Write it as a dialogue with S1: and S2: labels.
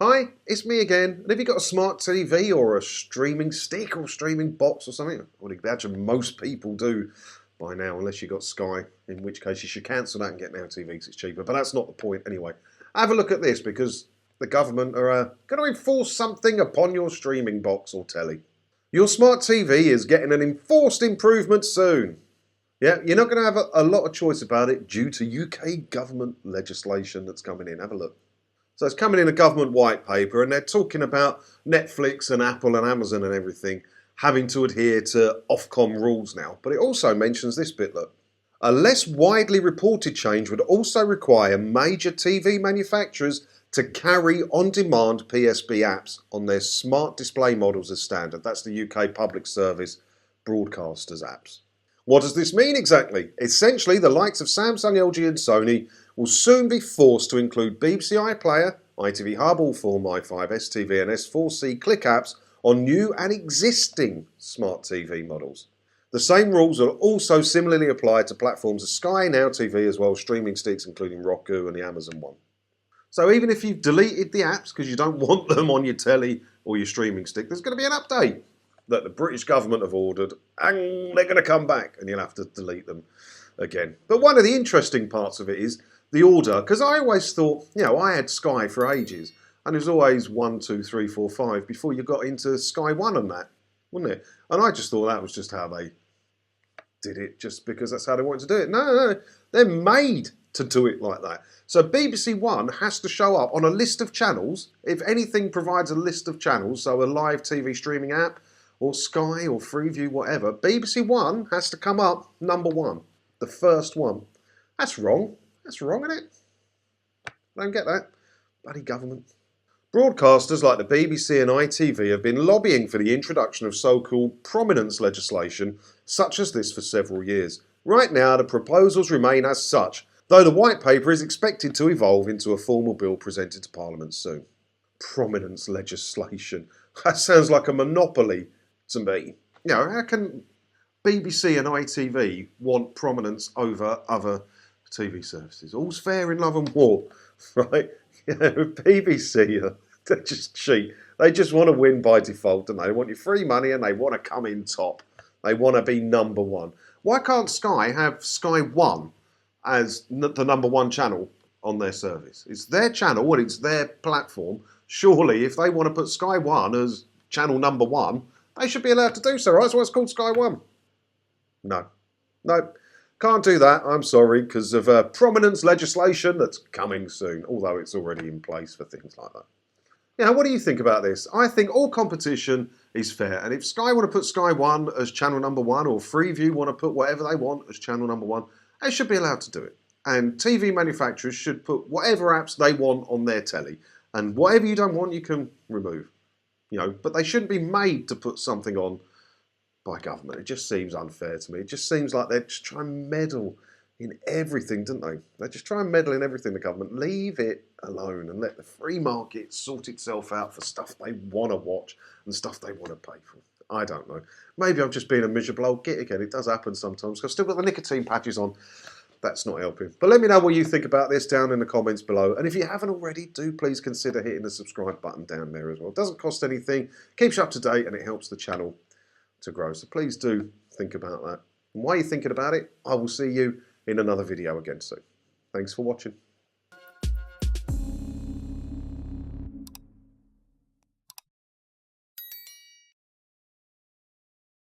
S1: Hi, it's me again. And have you got a smart TV or a streaming stick or streaming box or something? I would imagine most people do by now, unless you've got Sky, in which case you should cancel that and get Now TV because it's cheaper. But that's not the point anyway. Have a look at this because the government are going to enforce something upon your streaming box or telly. Your smart TV is getting an enforced improvement soon. Yeah, you're not going to have a lot of choice about it due to UK government legislation that's coming in. Have a look. So it's coming in a government white paper and they're talking about Netflix and Apple and Amazon and everything having to adhere to Ofcom rules now. But it also mentions this bit, look. A less widely reported change would also require major TV manufacturers to carry on-demand PSB apps on their smart display models as standard. That's the UK Public Service Broadcasters apps. What does this mean exactly? Essentially, the likes of Samsung, LG and Sony will soon be forced to include BBC iPlayer, ITV Hub, Allform, i5, STV and S4C Click apps on new and existing smart TV models. The same rules will also similarly apply to platforms of Sky, Now TV as well as streaming sticks including Roku and the Amazon one. So even if you've deleted the apps because you don't want them on your telly or your streaming stick, there's going to be an update that the British government have ordered and they're going to come back and you'll have to delete them again. But one of the interesting parts of it is the order, because I always thought, I had Sky for ages and it was always 1, 2, 3, 4, 5 before you got into Sky 1 and that, wasn't it? And I just thought that was just how they did it, just because that's how they wanted to do it. No, they're made to do it like that. So BBC One has to show up on a list of channels. If anything provides a list of channels, so a live TV streaming app, or Sky, or Freeview, whatever, BBC One has to come up number one, the first one. That's wrong. That's wrong, isn't it? I don't get that. Bloody government. Broadcasters like the BBC and ITV have been lobbying for the introduction of so-called prominence legislation, such as this, for several years. Right now, the proposals remain as such, though the white paper is expected to evolve into a formal bill presented to Parliament soon. Prominence legislation. That sounds like a monopoly to me. How can BBC and ITV want prominence over other TV services? All's fair in love and war, right? BBC, they just cheat. They just want to win by default, don't they? They want your free money and they want to come in top. They want to be number one. Why can't Sky have Sky One as the number one channel on their service? It's their channel and it's their platform. Surely, if they want to put Sky One as channel number one, they should be allowed to do so, right? That's why it's called Sky One. No, can't do that. I'm sorry, because of prominence legislation that's coming soon, although it's already in place for things like that. What do you think about this? I think all competition is fair, and if Sky want to put Sky One as channel number one, or Freeview want to put whatever they want as channel number one, they should be allowed to do it. And TV manufacturers should put whatever apps they want on their telly, and whatever you don't want, you can remove. But they shouldn't be made to put something on by government. It just seems unfair to me. It just seems like they're just trying to meddle in everything, don't they? They just try and meddle in everything, the government. Leave it alone and let the free market sort itself out for stuff they want to watch and stuff they want to pay for. I don't know. Maybe I'm just being a miserable old git again. It does happen sometimes. I've still got the nicotine patches on. That's not helping. But let me know what you think about this down in the comments below. And if you haven't already, do please consider hitting the subscribe button down there as well. It doesn't cost anything, keeps you up to date, and it helps the channel to grow. So please do think about that. And while you're thinking about it, I will see you in another video again soon. Thanks for watching.